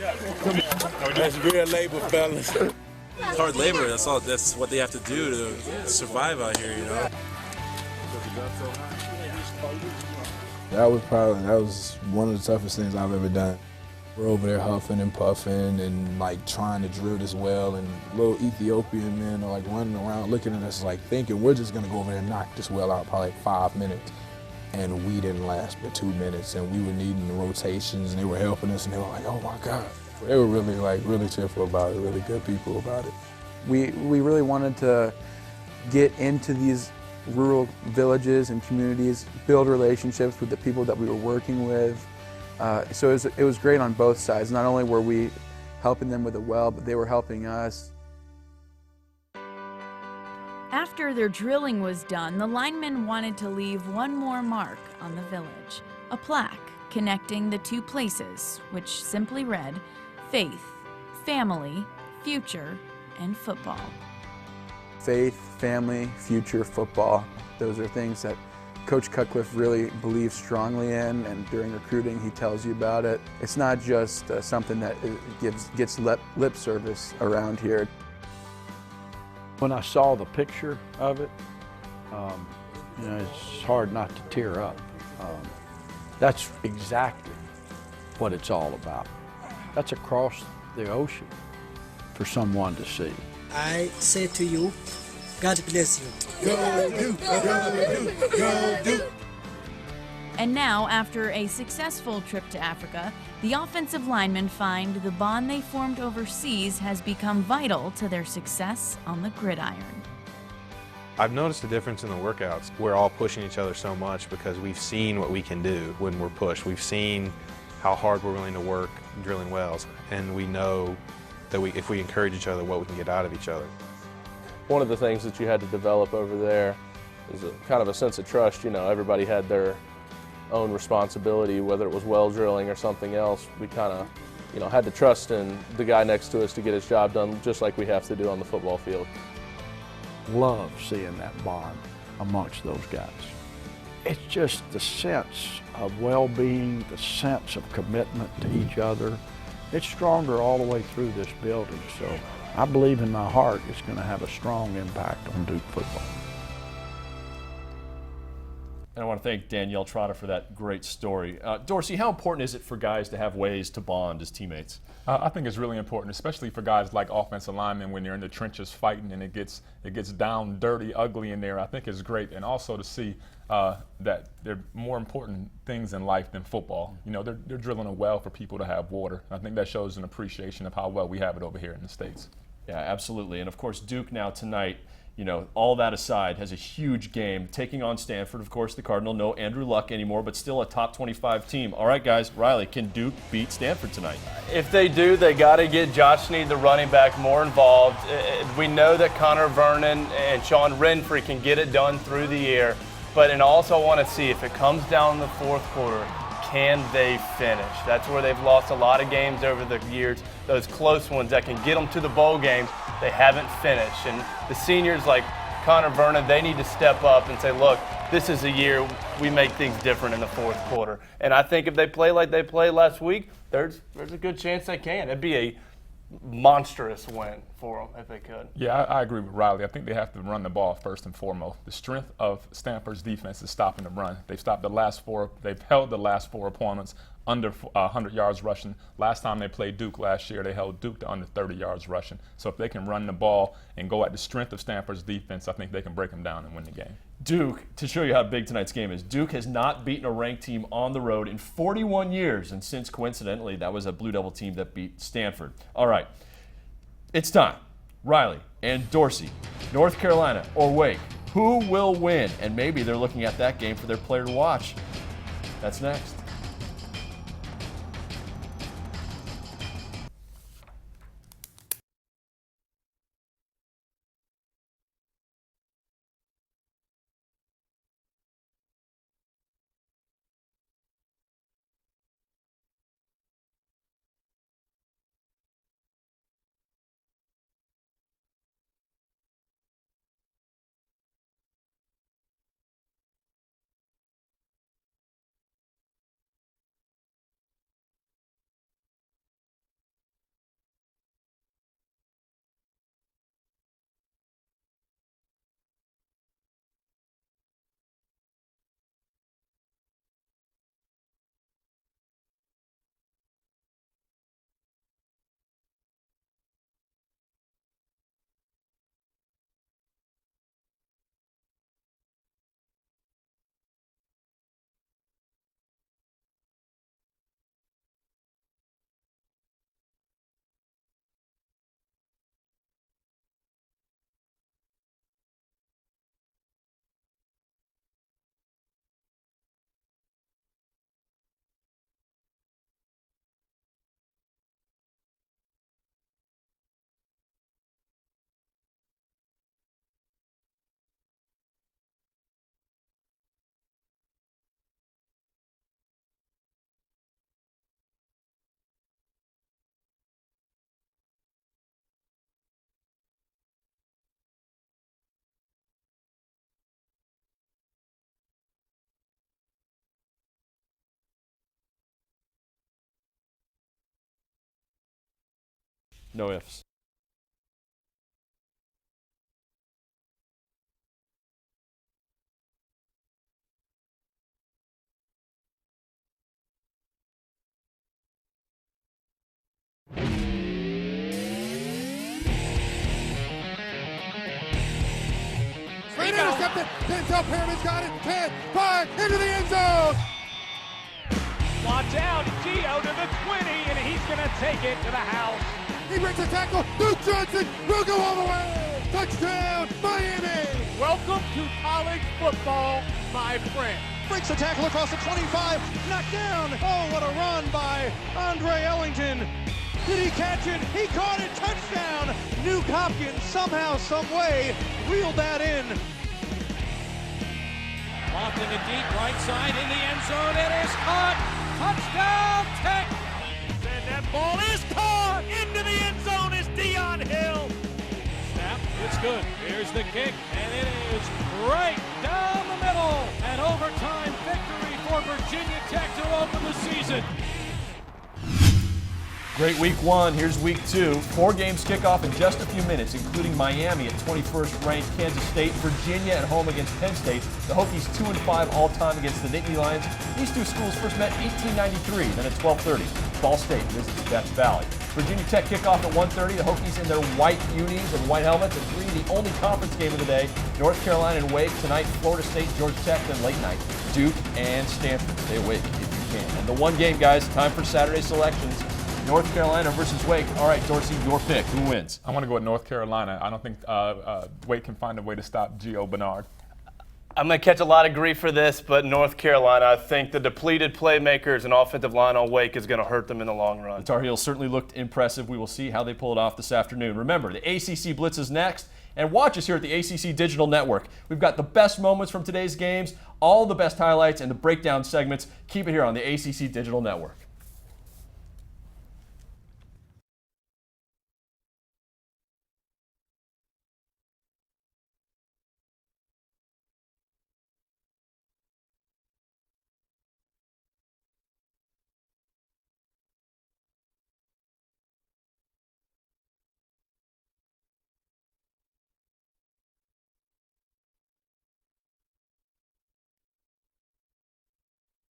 That's real labor, fellas. It's hard labor. That's all. That's what they have to do to survive out here, you know. That was one of the toughest things I've ever done. We're over there huffing and puffing and like trying to drill this well, and little Ethiopian men are like running around looking at us like thinking we're just gonna go over there and knock this well out probably like 5 minutes. And we didn't last but 2 minutes, and we were needing the rotations, and they were helping us, and they were like, oh my God. They were really cheerful about it, really good people about it. We really wanted to get into these rural villages and communities, build relationships with the people that we were working with. So it was great on both sides. Not only were we helping them with the well, but they were helping us. After their drilling was done, the linemen wanted to leave one more mark on the village, a plaque connecting the two places, which simply read, Faith, Family, Future, and Football. Faith, family, future, football. Those are things that Coach Cutcliffe really believes strongly in, and during recruiting he tells you about it. It's not just something that gets lip service around here. When I saw the picture of it, you know, it's hard not to tear up. That's exactly what it's all about. That's across the ocean for someone to see. I say to you, God bless you. Go Duke, go Duke, go Duke. And now, after a successful trip to Africa, the offensive linemen find the bond they formed overseas has become vital to their success on the gridiron. I've noticed a difference in the workouts. We're all pushing each other so much because we've seen what we can do when we're pushed. We've seen how hard we're willing to work drilling wells, and we know that if we encourage each other, what we can get out of each other. One of the things that you had to develop over there is kind of a sense of trust. You know, everybody had their own responsibility, whether it was well drilling or something else. We kind of, you know, had to trust in the guy next to us to get his job done, just like we have to do on the football field. Love seeing that bond amongst those guys. It's just the sense of well-being, the sense of commitment to each other. It's stronger all the way through this building, so I believe in my heart it's going to have a strong impact on Duke football. And I want to thank Danielle Trotter for that great story. Dorsey, how important is it for guys to have ways to bond as teammates? I think it's really important, especially for guys like offensive linemen when they're in the trenches fighting and it gets down dirty, ugly in there. I think it's great, and also to see that there are more important things in life than football. You know, they're drilling a well for people to have water. I think that shows an appreciation of how well we have it over here in the States. Yeah, absolutely. And of course, Duke now tonight, you know, all that aside, has a huge game taking on Stanford. Of course, the Cardinal, no Andrew Luck anymore, but still a top 25 team. All right, guys, Riley, can Duke beat Stanford tonight? If they do, they got to get Josh Snead, the running back, more involved. We know that Connor Vernon and Sean Renfrey can get it done through the air, but and also want to see if it comes down in the fourth quarter, can they finish? That's where they've lost a lot of games over the years, those close ones that can get them to the bowl game. They haven't finished. And the seniors like Connor Vernon, they need to step up and say, look, this is a year we make things different in the fourth quarter. And I think if they play like they played last week, there's a good chance they can. It'd be a monstrous win for them if they could. Yeah, I agree with Riley. I think they have to run the ball first and foremost. The strength of Stanford's defense is stopping the run. They've held the last four opponents under 100 yards rushing. Last time they played Duke last year, they held Duke to under 30 yards rushing. So if they can run the ball and go at the strength of Stanford's defense, I think they can break them down and win the game. Duke, to show you how big tonight's game is, Duke has not beaten a ranked team on the road in 41 years, and since coincidentally that was a Blue Devil team that beat Stanford. All right, it's time. Riley and Dorsey, North Carolina or Wake, who will win? And maybe they're looking at that game for their player to watch. That's next. No ifs. Straight intercepted. Denzel Perriman's got it. 10, 5, into the end zone. Watch out, Gio to the 20, and he's going to take it to the house. He breaks a tackle. Duke Johnson will go all the way. Touchdown, Miami. Welcome to college football, my friend. Breaks a tackle across the 25, knocked down. Oh, what a run by Andre Ellington. Did he catch it? He caught it. Touchdown. Nuke Hopkins somehow, some way reeled that in. Lofting it deep, right side in the end zone. It is caught. Touchdown, Tech. And that ball is caught. Into the end zone is Dion Hill. Snap. It's good. Here's the kick, and it is right down the middle. An overtime victory for Virginia Tech to open the season. Great week one. Here's week two. 4 games kick off in just a few minutes, including Miami at 21st ranked Kansas State, Virginia at home against Penn State. The Hokies 2-5 all-time against the Nittany Lions. These two schools first met 1893. Then at 12:30, Ball State visits Death Valley. Virginia Tech kickoff at 1:30. The Hokies in their white unis and white helmets. At 3, the only conference game of the day. North Carolina and Wake tonight. Florida State, Georgia Tech. Then late night, Duke and Stanford. Stay awake if you can. And the one game, guys. Time for Saturday selections. North Carolina versus Wake. All right, Dorsey, your pick. Who wins? I want to go with North Carolina. I don't think Wake can find a way to stop Gio Bernard. I'm going to catch a lot of grief for this, but North Carolina, I think the depleted playmakers and offensive line on Wake is going to hurt them in the long run. The Tar Heels certainly looked impressive. We will see how they pull it off this afternoon. Remember, the ACC Blitz is next. And watch us here at the ACC Digital Network. We've got the best moments from today's games, all the best highlights, and the breakdown segments. Keep it here on the ACC Digital Network.